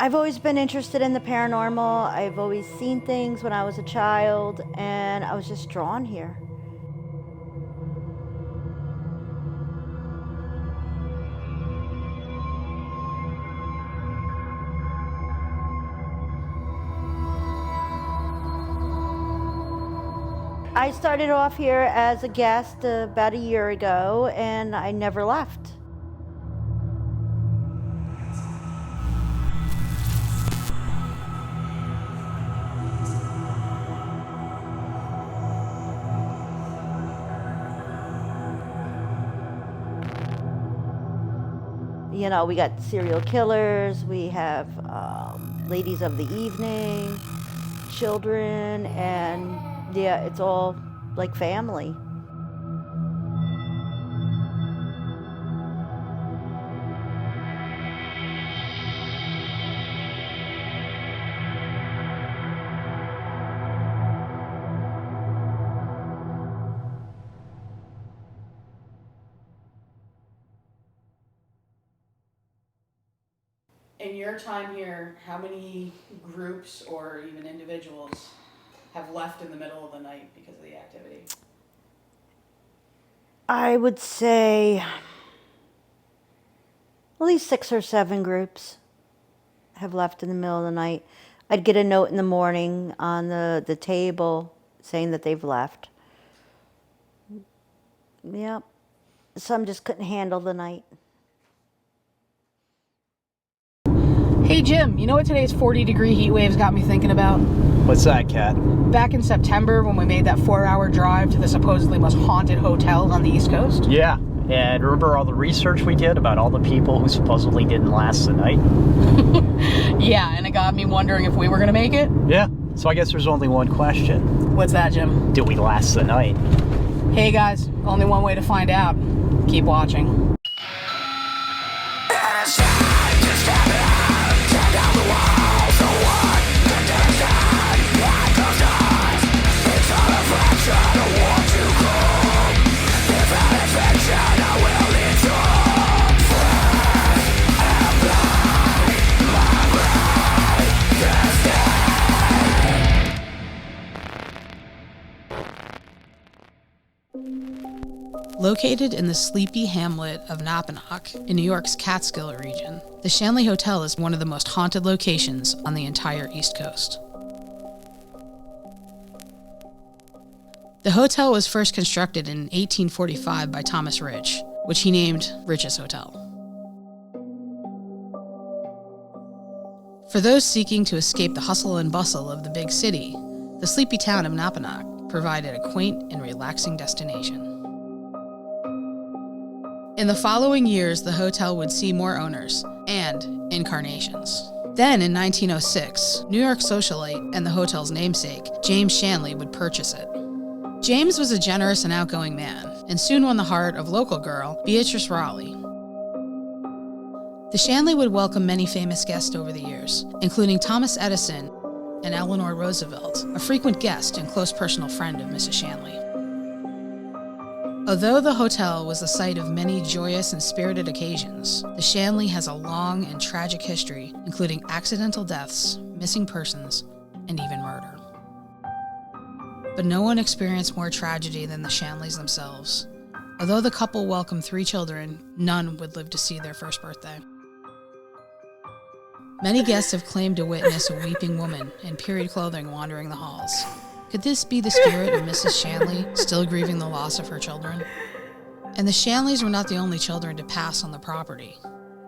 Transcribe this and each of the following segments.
I've always been interested in the paranormal. I've always seen things when I was a child, and I was just drawn here. I started off here as a guest about a year ago, and I never left. You know, we got serial killers, we have ladies of the evening, children, and yeah, it's all like family. In your time here, how many groups or even individuals have left in the middle of the night because of the activity? I would say at least 6 or 7 groups have left in the middle of the night. I'd get a note in the morning on the table saying that they've left. Yep. Some just couldn't handle the night. Hey Jim, you know what today's 40-degree heat waves got me thinking about? What's that, Kat? Back in September when we made that 4-hour drive to the supposedly most haunted hotel on the East Coast? Yeah, and remember all the research we did about all the people who supposedly didn't last the night? Yeah, and it got me wondering if we were going to make it? Yeah, so I guess there's only one question. What's that, Jim? Did we last the night? Hey guys, only one way to find out. Keep watching. Located in the sleepy hamlet of Napanoch in New York's Catskill region, the Shanley Hotel is one of the most haunted locations on the entire East Coast. The hotel was first constructed in 1845 by Thomas Rich, which he named Rich's Hotel. For those seeking to escape the hustle and bustle of the big city, the sleepy town of Napanoch provided a quaint and relaxing destination. In the following years, the hotel would see more owners and incarnations. Then, in 1906, New York socialite and the hotel's namesake, James Shanley, would purchase it. James was a generous and outgoing man, and soon won the heart of local girl, Beatrice Raleigh. The Shanley would welcome many famous guests over the years, including Thomas Edison and Eleanor Roosevelt, a frequent guest and close personal friend of Mrs. Shanley. Although the hotel was the site of many joyous and spirited occasions, the Shanley has a long and tragic history, including accidental deaths, missing persons, and even murder. But no one experienced more tragedy than the Shanleys themselves. Although the couple welcomed 3 children, none would live to see their first birthday. Many guests have claimed to witness a weeping woman in period clothing wandering the halls. Could this be the spirit of Mrs. Shanley, still grieving the loss of her children? And the Shanleys were not the only children to pass on the property.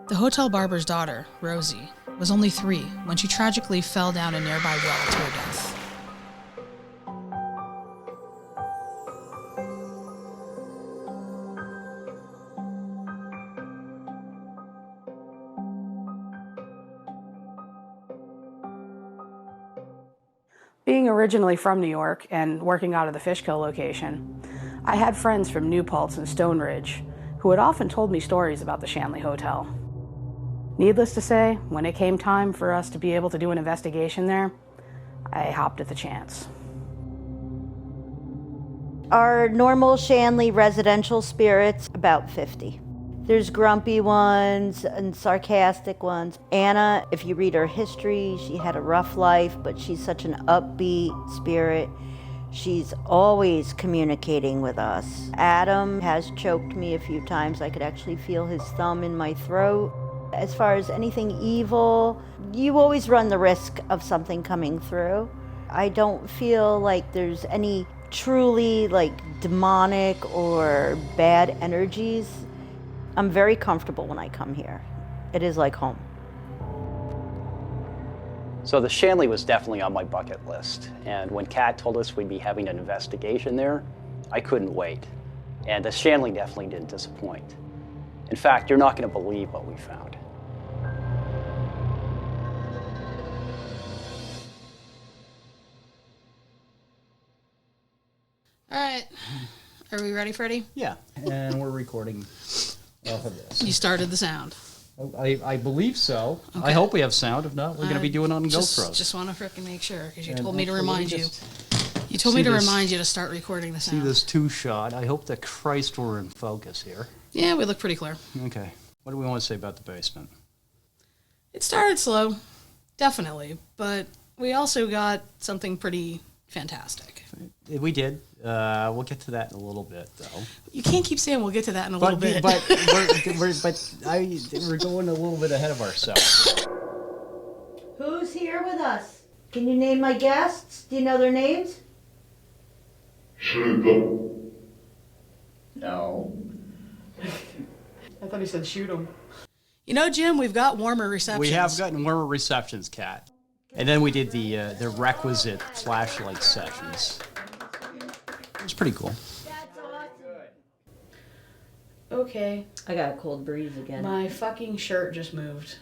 The hotel barber's daughter, Rosie, was only 3 when she tragically fell down a nearby well to her death. Being originally from New York and working out of the Fishkill location, I had friends from New Paltz and Stone Ridge who had often told me stories about the Shanley Hotel. Needless to say, when it came time for us to be able to do an investigation there, I hopped at the chance. Our normal Shanley residential spirits, about 50. There's grumpy ones and sarcastic ones. Anna, if you read her history, she had a rough life, but she's such an upbeat spirit. She's always communicating with us. Adam has choked me a few times. I could actually feel his thumb in my throat. As far as anything evil, you always run the risk of something coming through. I don't feel like there's any truly demonic or bad energies. I'm very comfortable when I come here. It is like home. So the Shanley was definitely on my bucket list. And when Kat told us we'd be having an investigation there, I couldn't wait. And the Shanley definitely didn't disappoint. In fact, you're not going to believe what we found. All right. Are we ready, Freddie? Yeah, and we're recording off of this. You started the sound. I believe so. Okay. I hope we have sound. If not, we're going to be doing it on GoPros. Just want to frickin' make sure, because you And told me to actually, let me remind you. just You told me see to this- remind you to start recording the See sound. this two-shot. I hope that Christ we're in focus here. Yeah, we look pretty clear. Okay. What do we want to say about the basement? It started slow, definitely, but we also got something pretty fantastic. We did. We'll get to that in a little bit, though. You can't keep saying we'll get to that in a little bit. But we're going a little bit ahead of ourselves. Who's here with us? Can you name my guests? Do you know their names? No. I thought he said shoot him. You know, Jim, we've got warmer receptions. We have gotten warmer receptions, Kat. And then we did the requisite flashlight sessions. It was pretty cool. Okay, I got a cold breeze again. my fucking shirt just moved.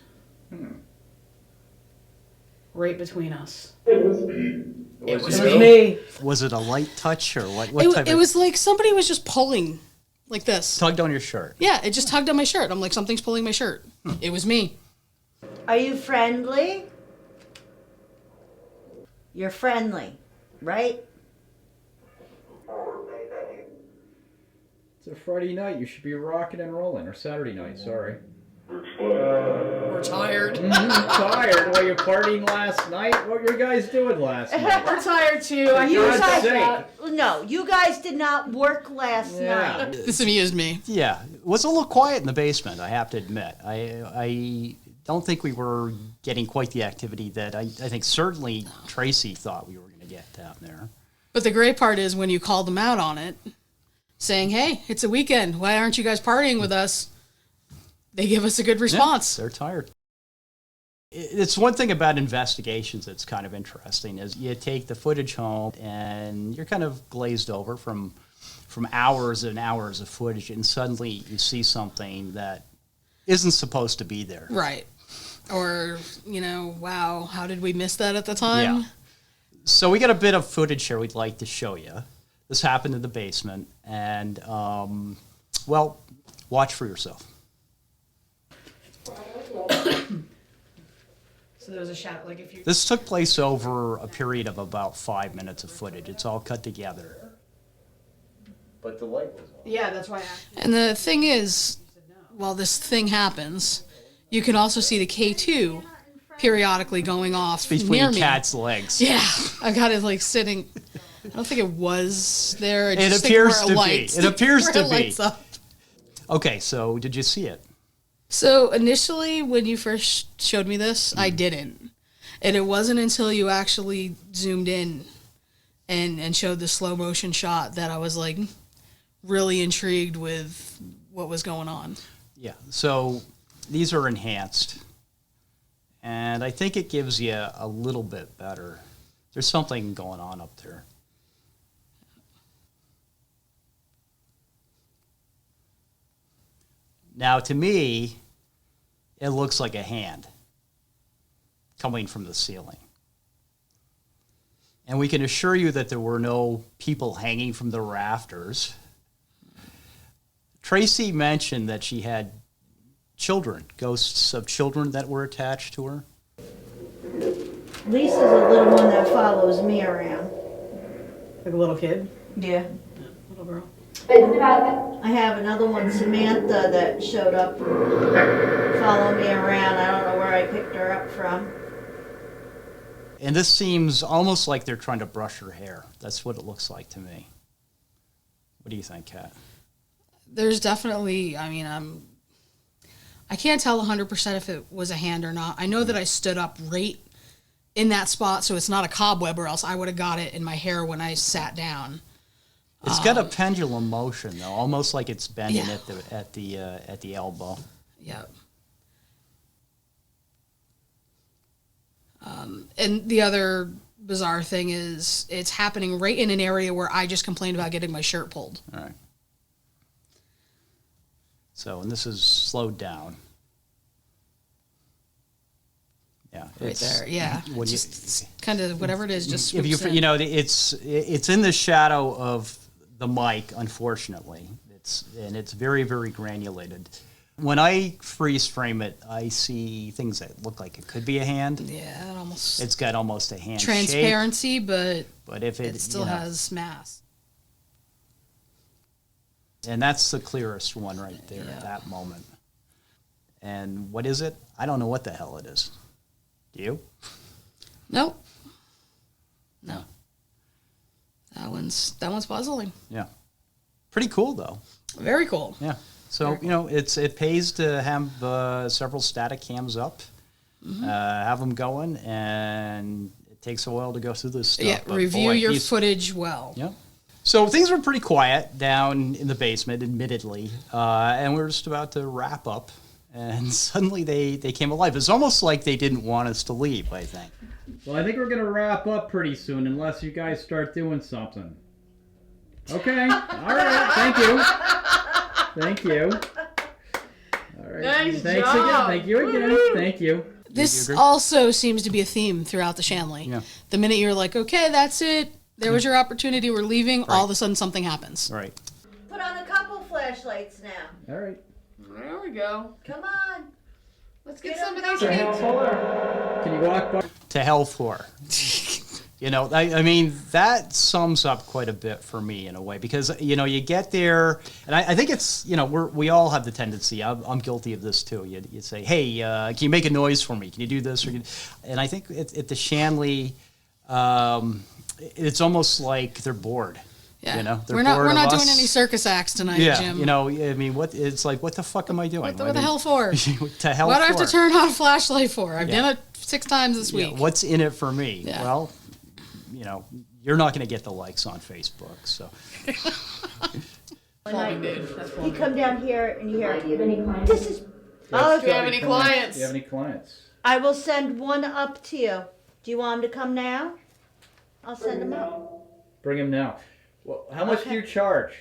Right between us. It was me. Was it a light touch or what? It was like somebody was just pulling like this. Tugged on your shirt. Yeah, it just tugged on my shirt. I'm like, something's pulling my shirt. It was me. Are you friendly? You're friendly, right? It's a Friday night. You should be rocking and rolling. Or Saturday night, sorry. We're tired. Tired? Were you partying last night? What were you guys doing last night? We're tired too. You God's guys, sake. no, you guys did not work last Yeah. night. This amused me. Yeah, it was a little quiet in the basement, I have to admit. I don't think we were getting quite the activity that I think certainly Tracy thought we were going to get down there. But the great part is when you called them out on it, saying, hey, it's a weekend. Why aren't you guys partying with us? They give us a good response. Yeah, they're tired. It's one thing about investigations that's kind of interesting is you take the footage home and you're kind of glazed over from hours and hours of footage, and suddenly you see something that isn't supposed to be there. Right. Or, wow, how did we miss that at the time? Yeah. So we got a bit of footage here we'd like to show you. This happened in the basement, and, watch for yourself. So there was a shot, like if you. This took place over a period of about 5 minutes of footage. It's all cut together. But the light was on. Yeah, that's why. And the thing is, while this thing happens, you can also see the K2 periodically going off near Between me. Kat's legs. Yeah, I got it sitting. I don't think it was there. I It just think appears where to be. lights- It appears where to it be. lights up. Okay, so did you see it? So initially, when you first showed me this, I didn't. And it wasn't until you actually zoomed in and showed the slow motion shot that I was like really intrigued with what was going on. Yeah, so these are enhanced. And I think it gives you a little bit better. There's something going on up there. Now, to me, it looks like a hand coming from the ceiling. And we can assure you that there were no people hanging from the rafters. Tracy mentioned that she had children, ghosts of children that were attached to her. Lisa's a little one that follows me around. Like a little kid, Yeah. little girl. I have another one, Samantha, that showed up, following me around. I don't know where I picked her up from. And this seems almost like they're trying to brush her hair. That's what it looks like to me. What do you think, Kat? There's definitely, I can't tell 100% if it was a hand or not. I know that I stood up right in that spot, so it's not a cobweb, or else I would have got it in my hair when I sat down. It's got a pendulum motion, though, almost like it's bending Yeah. at the elbow. Yep. And the other bizarre thing is it's happening right in an area where I just complained about getting my shirt pulled. All right. So, and this is slowed down. Yeah, Right there, yeah. When Just kind of whatever it is, just if swoops in. you know, it's in the shadow of the mic. Unfortunately, it's very, very granulated. When I freeze frame it, I see things that look like it could be a hand. Yeah, it almost It's got almost a hand shape, transparency, but if it still has mass. and that's the clearest one right there at that moment. And what is it? I don't know what the hell it is. Do you? Nope. No. That one's puzzling. Yeah. Pretty cool though. Very cool. Yeah. So, you know, it pays to have several static cams up, have them going, and it takes a while to go through this stuff. Yeah, but review boy, your footage well. Yeah. So things were pretty quiet down in the basement, admittedly, and we were just about to wrap up, and suddenly they came alive. It's almost like they didn't want us to leave, I think. Well, I think we're gonna wrap up pretty soon, unless you guys start doing something. Okay. All right. Thank you. Thank you. All right. Nice Thanks job. again. Thank you again. Woo. Thank you. This agree? also seems to be a theme throughout the Shanley. Yeah. The minute you're like, okay, that's it. There was your opportunity. We're leaving. All of a sudden, something happens. All right. Put on a couple flashlights now. All right. There we go. Come on. Let's get Get some of them these going. things. Can you walk by? To hell for. You know, I mean, that sums up quite a bit for me in a way, because, you know, you get there, and I think it's, you know, we all have the tendency, I'm guilty of this too. You say, hey, can you make a noise for me? Can you do this? And I think at the Shanley, it's almost like they're bored. Yeah. You know, they're we're not bored of doing us. any circus acts tonight, Yeah, Jim. you know, I mean, it's like, what the fuck am I doing? What the hell for? To hell What do I for? have to turn on a flashlight for? I've Yeah. done it 6 times this Yeah, week. what's in it for me? Yeah. Well, you know, you're not going to get the likes on Facebook, so. You come down here and you hear, this is, oh, Do you have any clients? Do you have any clients? I will send one up to you. Do you want him to come now? I'll send him up. Bring him now. Well, how much do you charge?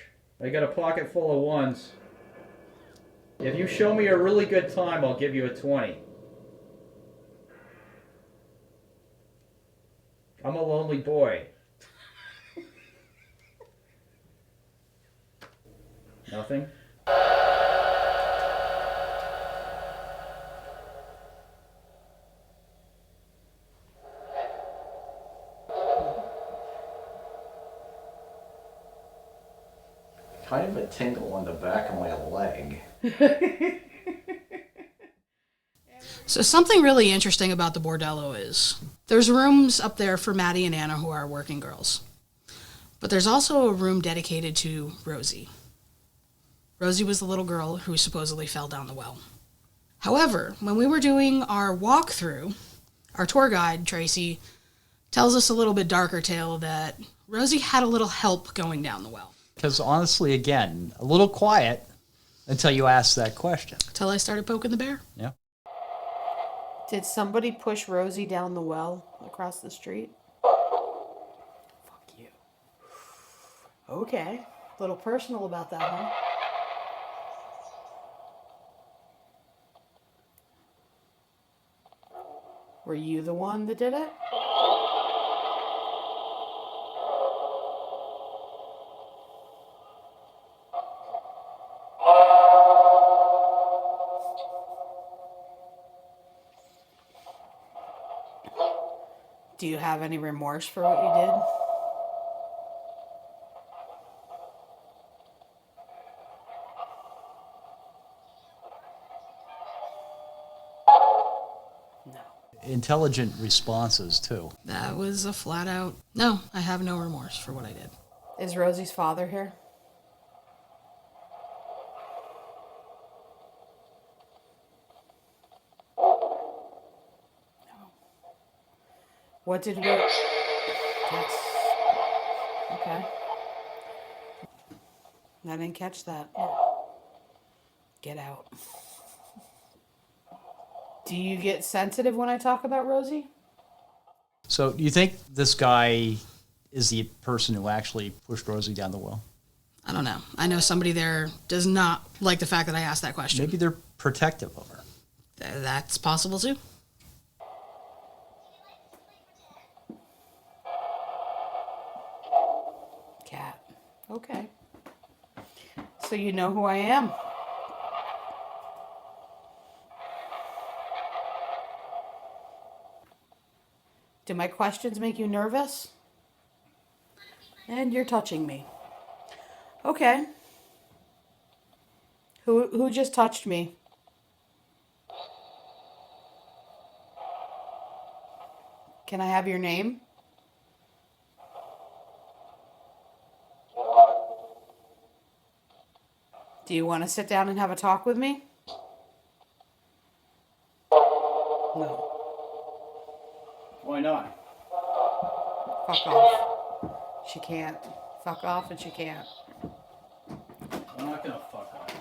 I got a pocket full of ones. If you show me a really good time, I'll give you a 20. I'm a lonely boy. Nothing? Kind of a tingle on the back of my leg. So something really interesting about the bordello is there's rooms up there for Maddie and Anna, who are working girls. But there's also a room dedicated to Rosie. Rosie was the little girl who supposedly fell down the well. However, when we were doing our walkthrough, our tour guide, Tracy, tells us a little bit darker tale that Rosie had a little help going down the well. Because honestly, again, a little quiet until you ask that question. Till I started poking the bear. Yeah. Did somebody push Rosie down the well across the street? Fuck you. Okay. A little personal about that, huh? Were you the one that did it? Do you have any remorse for what you No. Intelligent responses, too. That was a flat out, no, I have no remorse for what I did. Is Rosie's father here? No. What did we... That's... Okay. I didn't catch that. Get out. Do you get sensitive when I talk about Rosie? So, do you think this guy is the person who actually pushed Rosie down the well? I don't know. I know somebody there does not like the fact that I asked that question. Maybe they're protective of her. That's possible too. Cat. Okay. So you know who I am. Do my questions make you nervous? And you're touching me. Okay. Who just touched me? Can I have your name? Do you want to sit down and have a talk with me? No. Why not? Fuck off. She can't. Fuck off and she can't. I'm not gonna fuck off.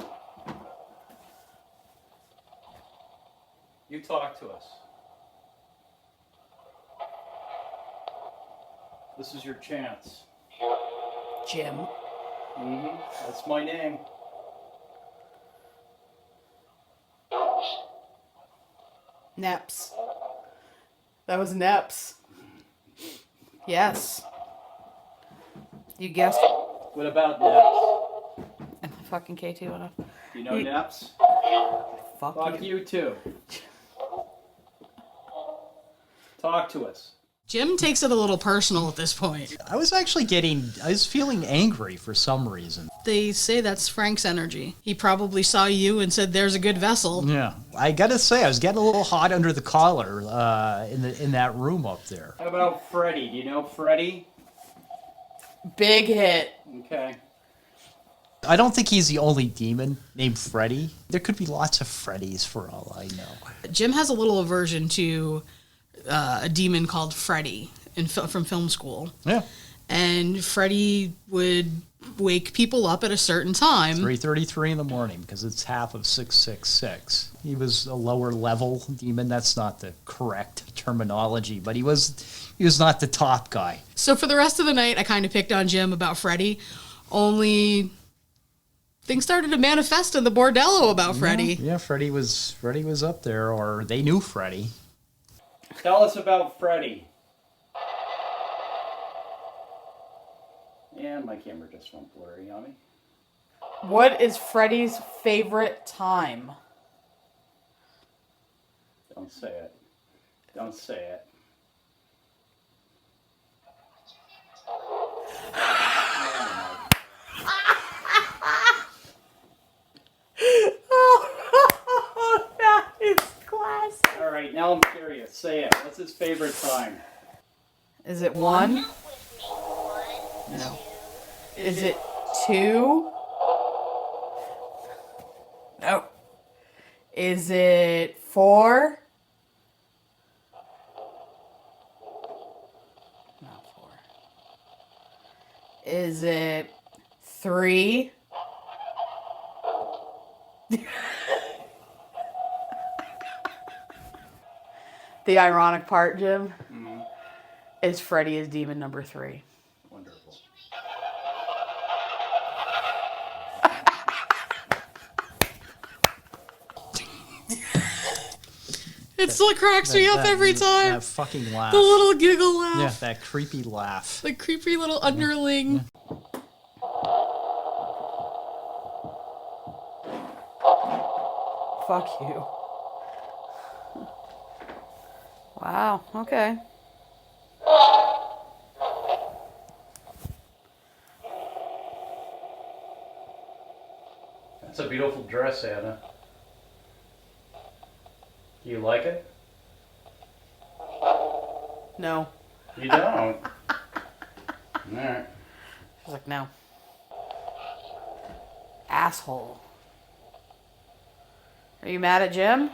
You talk to us. This is your chance. Jim. Mm-hmm. That's my name. Neps. That was Neps. Yes. You guessed. What about Naps? Fucking KT, what up? You know Naps? Fuck Fuck you. you too. Talk to us. Jim takes it a little personal at this point. I was feeling angry for some reason. They say that's Frank's energy. He probably saw you and said, "There's a good vessel." Yeah, I gotta say, I was getting a little hot under the collar in that room up there. How about Freddy? Do you know Freddy? Big hit. Okay. I don't think he's the only demon named Freddy. There could be lots of Freddys for all I know. Jim has a little aversion to a demon called Freddy from film school. Yeah. And Freddy would wake people up at a certain time. 3:33 in the morning because it's half of 666. He was a lower level demon. That's not the correct terminology, but he was not the top guy. So for the rest of the night, I kind of picked on Jim about Freddy, only things started to manifest in the bordello about Freddy. Yeah, Freddy was up there, or they knew Freddy. Tell us about Freddy. And my camera just went blurry on me. What is Freddy's favorite time? Don't say it. Don't say it. Oh, that is classic. All right, now I'm curious. Say it. What's his favorite time? Is it 1? No. Is it 2? No. Is it 4? Not 4. Is it 3? The ironic part, Jim, is Freddy is demon number 3. Wonderful. It still cracks me up every time. That fucking laugh. The little giggle laugh. Yeah, that creepy laugh. The creepy little underling. Fuck you. Wow, okay. That's a beautiful dress, Anna. Do you like it? No. You don't? All right. She's like, no. Asshole. Are you mad at Jim?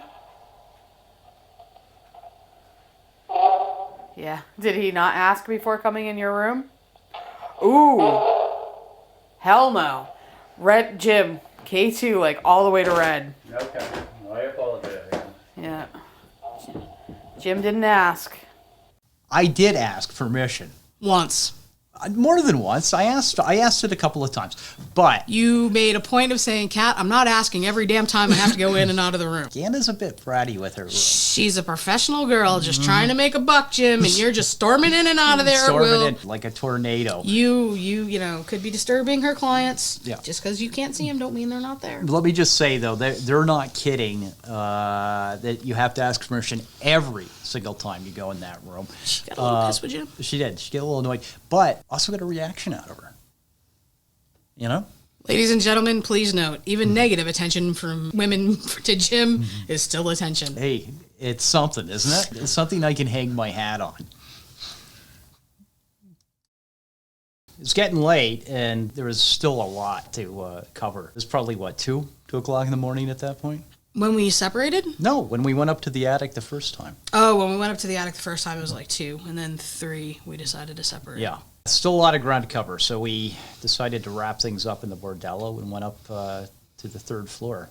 Yeah. Did he not ask before coming in your room? Ooh. Hell no. Red Jim. K2, like all the way to red. Okay. I apologize. Yeah. Jim didn't ask. I did ask permission. Once. More than once. I asked it a couple of times. But You made a point of saying, Kat, I'm not asking every damn time I have to go in and out of the room. Anna's a bit bratty with her room. She's a professional girl just trying to make a buck, Jim, and you're just storming in and out of there at will. Storming in like a tornado. You know, could be disturbing her clients. Yeah. Just because you can't see them don't mean they're not there. Let me just say, though, they're not kidding that you have to ask permission every single time you go in that room. She got a little pissed with you. She did. She got a little annoyed. But also got a reaction out of her. You know? Ladies and gentlemen, please note, even negative attention from women to Jim is still attention. Hey, it's something, isn't it? It's something I can hang my hat on. It's getting late, and there was still a lot to cover. It was probably, 2 o'clock in the morning at that point? When we separated? No, when we went up to the attic the first time. Oh, when we went up to the attic the first time, it was like 2, and then 3, we decided to separate. Yeah. Still a lot of ground to cover, so we decided to wrap things up in the bordello and went up to the 3rd floor.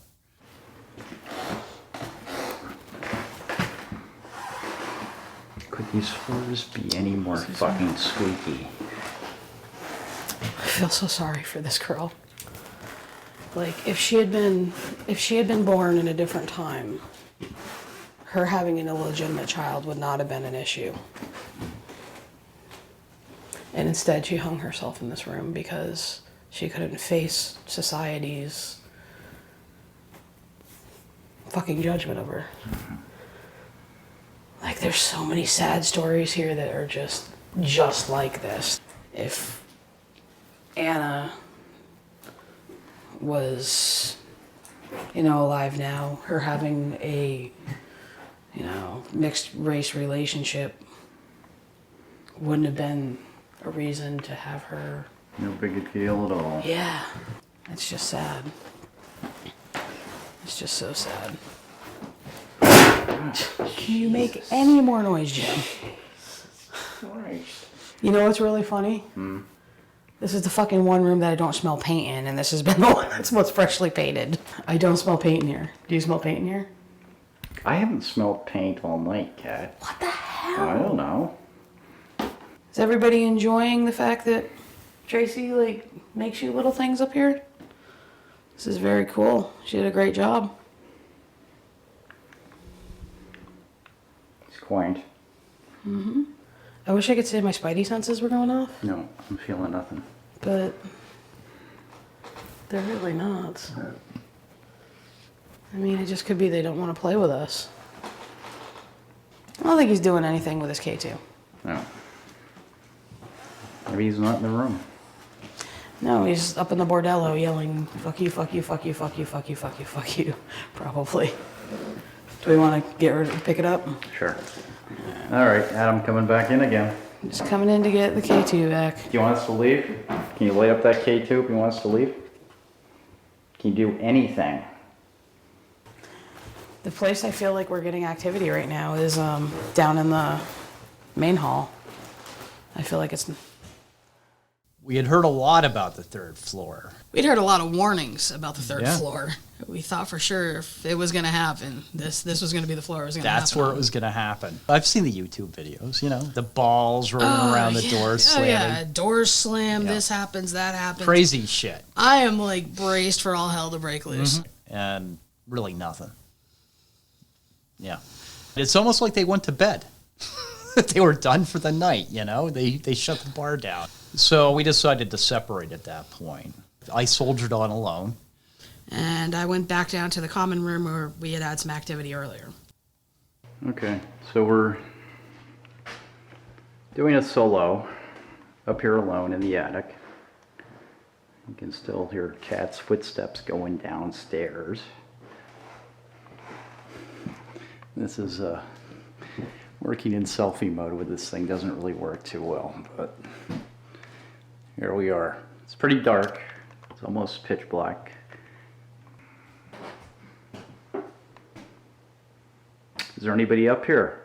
Could these floors be any more fucking squeaky? I feel so sorry for this girl. Like, if she had been born in a different time, her having an illegitimate child would not have been an issue. And instead, she hung herself in this room because she couldn't face society's fucking judgment of her. Like, there's so many sad stories here that are just like this. If Anna was, alive now, her having a, mixed race relationship wouldn't have been a reason to have her. No big deal at all. Yeah. It's just sad. It's just so sad. Can you make any more noise, Jim? You know what's really funny? This is the fucking one room that I don't smell paint in, and this has been the one that's most freshly painted. I don't smell paint in here. Do you smell paint in here? I haven't smelled paint all night, Kat. What the hell? I don't know. Is everybody enjoying the fact that Tracy, makes you little things up here? This is very cool. She did a great job. It's quaint. I wish I could say my spidey senses were going off, No, I'm feeling nothing. but they're really not. I mean, it just could be they don't want to play with us. I don't think he's doing anything with his K2. No. Maybe he's not in the room. No, he's up in the bordello yelling, fuck you, fuck you, fuck you, fuck you, fuck you, fuck you, fuck you, probably. Do we want to pick it up? Sure. All right, Adam coming back in again. Just coming in to get the K2 back. Do you want us to leave? Can you light up that K2 if you want us to leave? Can you do anything? The place I feel like we're getting activity right now is down in the main hall. I feel like it's... We had heard a lot about the 3rd floor. We'd heard a lot of warnings about the 3rd Yeah. floor. We thought for sure if it was going to happen, this was going to be the floor it was going to happen. That's where it was going to happen. I've seen the YouTube videos, the balls rolling around the doors slamming. Yeah, doors slam, Yeah. this happens, that happens. Crazy shit. I am braced for all hell to break loose. And really nothing. Yeah. It's almost like they went to bed. They were done for the night, They shut the bar down. So we decided to separate at that point. I soldiered on alone. And I went back down to the common room where we had some activity earlier. Okay, so we're doing a solo up here alone in the attic. You can still hear Kat's footsteps going downstairs. This is Working in selfie mode with this thing doesn't really work too well, but here we are. It's pretty dark. It's almost pitch black. Is there anybody up here?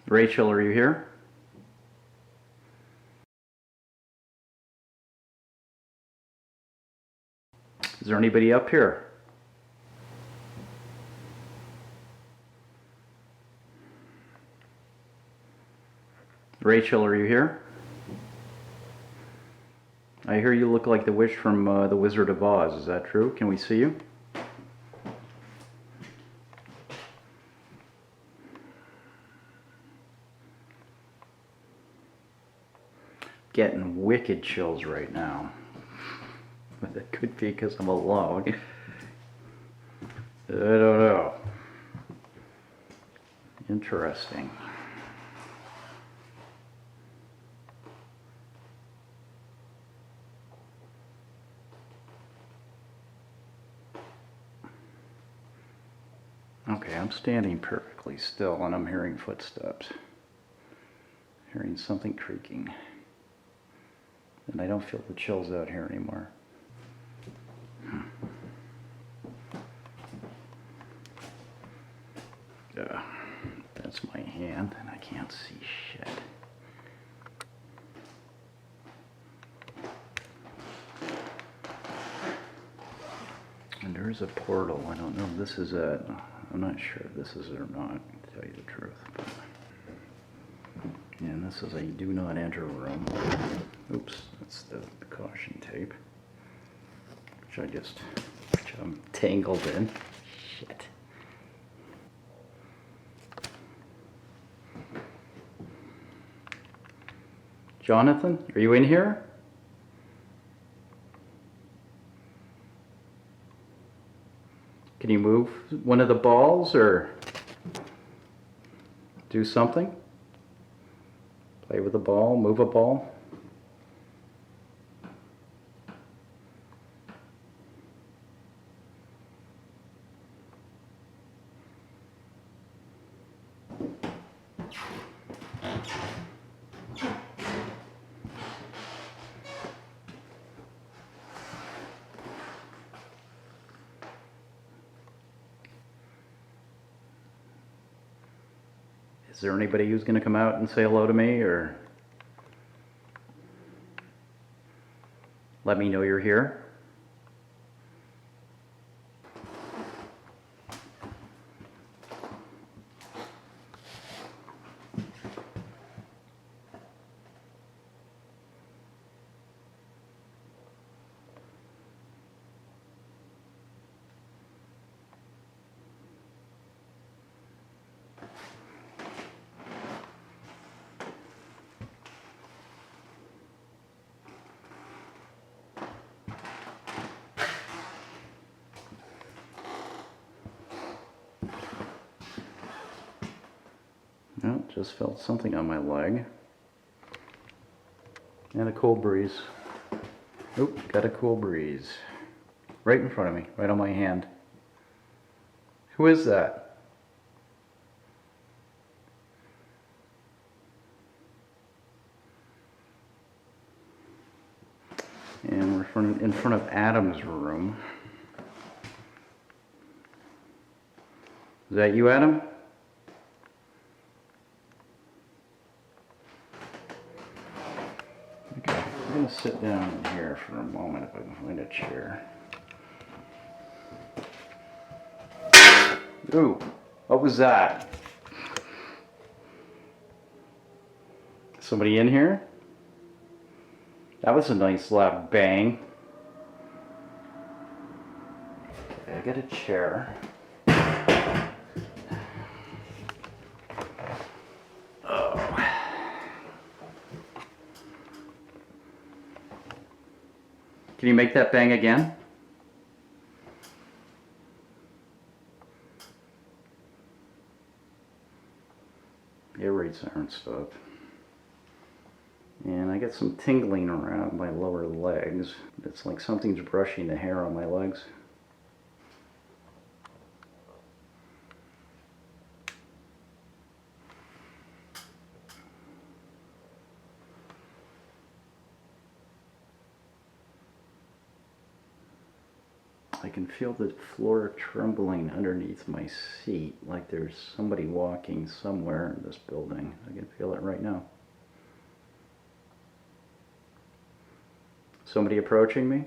Rachel, are you here? Is there anybody up here? Rachel, are you here? I hear you look like the witch from The Wizard of Oz. Is that true? Can we see you? Getting wicked chills right now. But it could be because I'm alone. I don't know. Interesting. Okay, I'm standing perfectly still and I'm hearing footsteps. Hearing something creaking. And I don't feel the chills out here anymore. That's my hand and I can't see shit. And there's a portal. I don't know if this is it. I'm not sure if this is it or not, to tell you the truth. But, and this is a do not enter room. Oops, that's the caution tape. Which I'm tangled in. Shit. Jonathan, are you in here? Can you move one of the balls or do something? Play with the ball, move a ball. Is there anybody who's going to come out and say hello to me or let me know you're here? No, just felt something on my leg. And a cool breeze. Oop, got a cool breeze. Right in front of me, right on my hand. Who is that? And we're in front of Adam's room. Is that you, Adam? Okay, I'm going to sit down here for a moment if I can find a chair. Ooh, what was that? Somebody in here? That was a nice loud bang. Okay, I got a chair. Oh. Can you make that bang again? Air rates aren't stopped. And I get some tingling around my lower legs. It's like something's brushing the hair on my legs. I can feel the floor trembling underneath my seat, like there's somebody walking somewhere in this building. I can feel it right now. Somebody approaching me?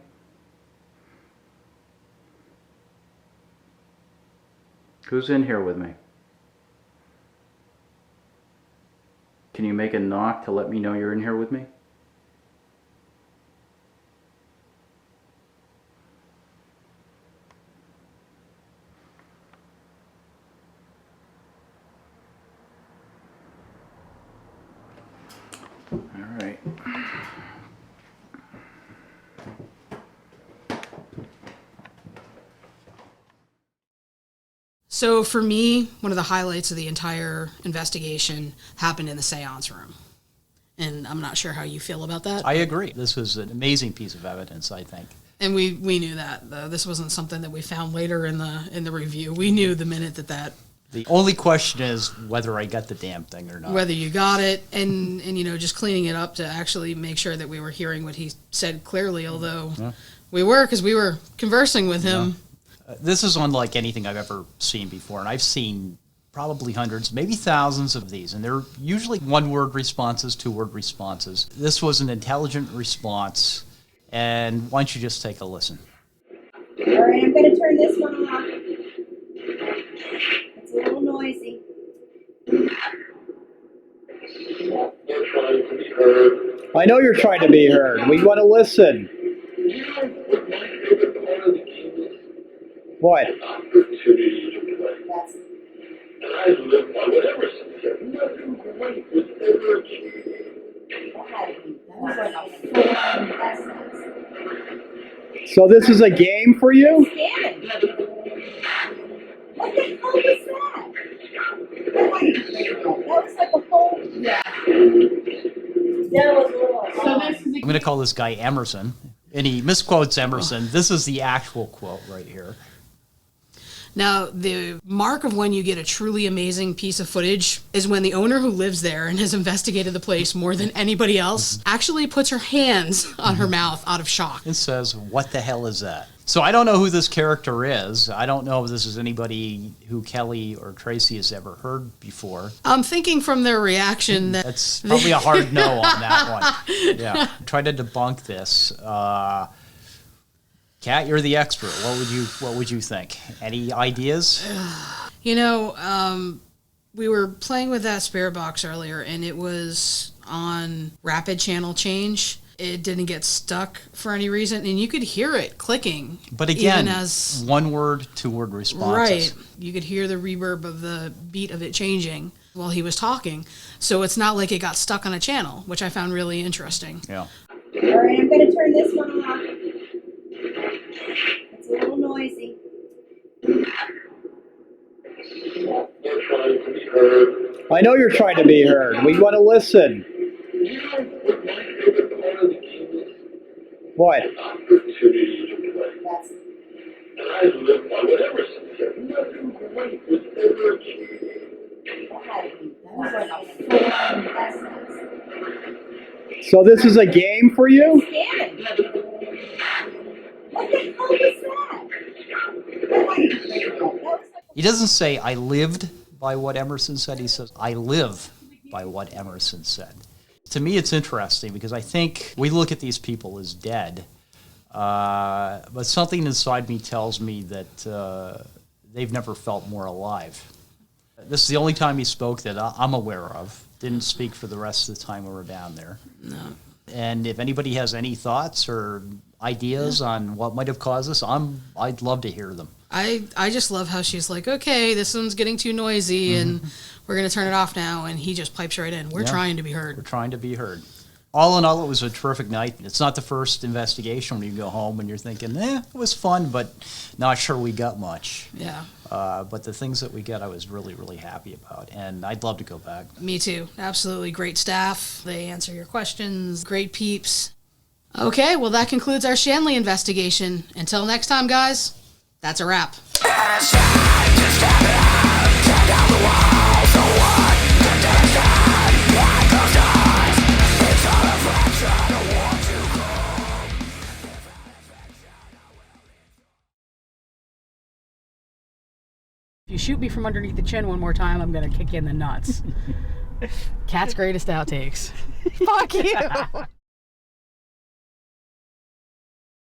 Who's in here with me? Can you make a knock to let me know you're in here with me? All right. So for me, one of the highlights of the entire investigation happened in the seance room. And I'm not sure how you feel about that. I agree. This was an amazing piece of evidence, I think. And we knew that, though. This wasn't something that we found later in the review. We knew the minute that The only question is whether I got the damn thing or not. whether you got it, and just cleaning it up to actually make sure that we were hearing what he said clearly, although we were, because we were conversing with him. This is unlike anything I've ever seen before, and I've seen probably hundreds, maybe thousands of these, and they're usually one-word responses, two-word responses. This was an intelligent response, and why don't you just take a listen? All right, I'm going to turn this one off. It's a little noisy. I know you're trying to be heard. We want to listen. What? That's that was like a full-on essence. So this is a game for you? Scanning. What the hell was that? That was like a whole. Yeah. That was a little. So this is I'm going to call this guy Emerson, and he misquotes Emerson. This is the actual quote right here. Now, the mark of when you get a truly amazing piece of footage is when the owner who lives there and has investigated the place more than anybody else actually puts her hands on her mouth out of shock. It says, what the hell is that? So I don't know who this character is. I don't know if this is anybody who Kelly or Tracy has ever heard before. I'm thinking from their reaction that That's probably a hard no on that one. Yeah. Try to debunk this. Kat, you're the expert. What would you think? Any ideas? We were playing with that spirit box earlier, and it was on rapid channel change. It didn't get stuck for any reason, and you could hear it clicking. But again, even as one word, two-word responses. right, you could hear the reverb of the beat of it changing while he was talking. So it's not like it got stuck on a channel, which I found really interesting. Yeah. All right, I'm going to turn this one off. It's a little noisy. I know you're trying to be heard. We want to listen. What? That's that was like a full-on essence. So this is a game for you? Scanning. What the hell was that? That was like He doesn't say, I lived by what Emerson said. He says, I live by what Emerson said. To me, it's interesting because I think we look at these people as dead, but something inside me tells me that they've never felt more alive. This is the only time he spoke that I'm aware of. Didn't speak for the rest of the time we were down there. No. And if anybody has any thoughts or ideas on what might have caused this, I'd love to hear them. I just love how she's like, okay, this one's getting too noisy, and we're going to turn it off now, and he just pipes right in. We're Yeah. trying to be heard. We're trying to be heard. all in all, it was a terrific night. It's not the first investigation when you go home and you're thinking, it was fun, but not sure we got much. Yeah. But the things that we got, I was really, really happy about, and I'd love to go back. Me too. Absolutely great staff. They answer your questions. Great peeps. Okay, well, that concludes our Shanley investigation. Until next time, guys, that's a wrap. If you shoot me from underneath the chin one more time, I'm going to kick you in the nuts. Cat's greatest outtakes. Fuck you.